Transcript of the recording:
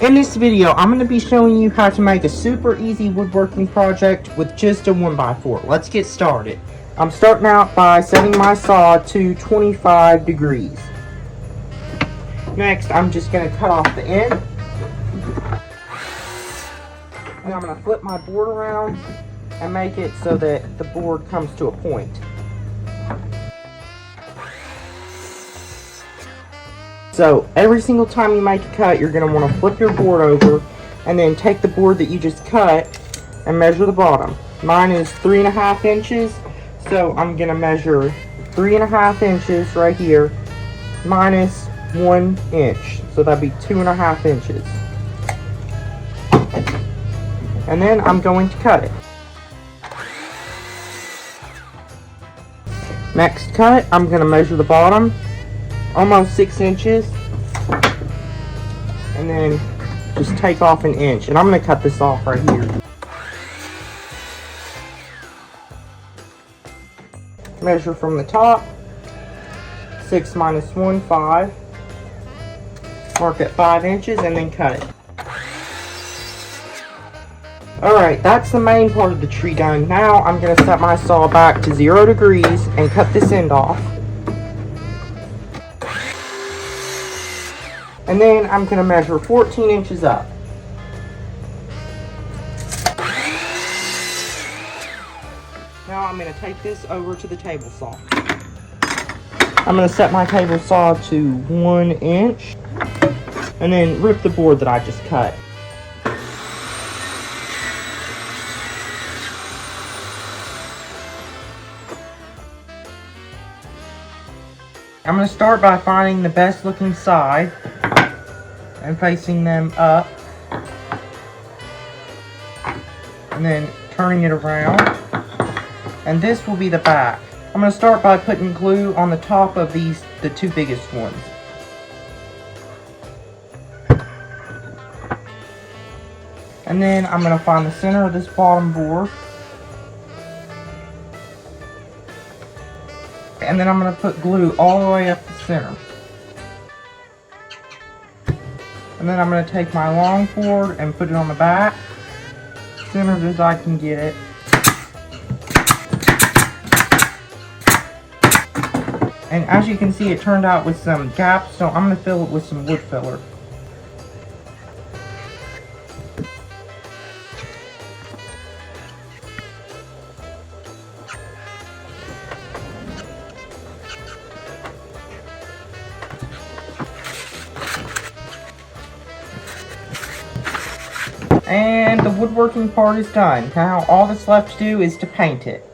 In this video, I'm going to be showing you how to make a super easy woodworking project with just a 1x4. Let's get started. I'm starting out by setting my saw to 25 degrees. Next, I'm just going to cut off the end. And I'm going to flip my board around and make it so that the board comes to a point. So every single time you make a cut, you're going to want to flip your board over and then take the board that you just cut and measure the bottom. Mine is 3.5 inches, so I'm going to measure 3.5 inches right here minus 1 inch, so that'd be 2.5 inches. And then I'm going to cut it. Next cut, I'm going to measure the bottom, almost 6 inches, and then just take off 1 inch. And I'm going to cut this off right here. Measure from the top, 6 minus 1, 5. Mark at 5 inches and then cut it. Alright, that's the main part of the tree done. Now I'm going to set my saw back to 0 degrees and cut this end off. And then I'm going to measure 14 inches up. Now I'm going to take this over to the table saw. I'm going to set my table saw to 1 inch and then rip the board that I just cut. I'm going to start by finding the best looking side and facing them up, and then turning it around, and this will be the back. I'm going to start by putting glue on the top of these, the two biggest ones. And then I'm going to find the center of this bottom board. And then I'm going to put glue all the way up the center. And then I'm going to take my long board and put it on the back, centered as I can get it. And as you can see, it turned out with some gaps, so I'm going to fill it with some wood filler. And the woodworking part is done. Now all that's left to do is to paint it.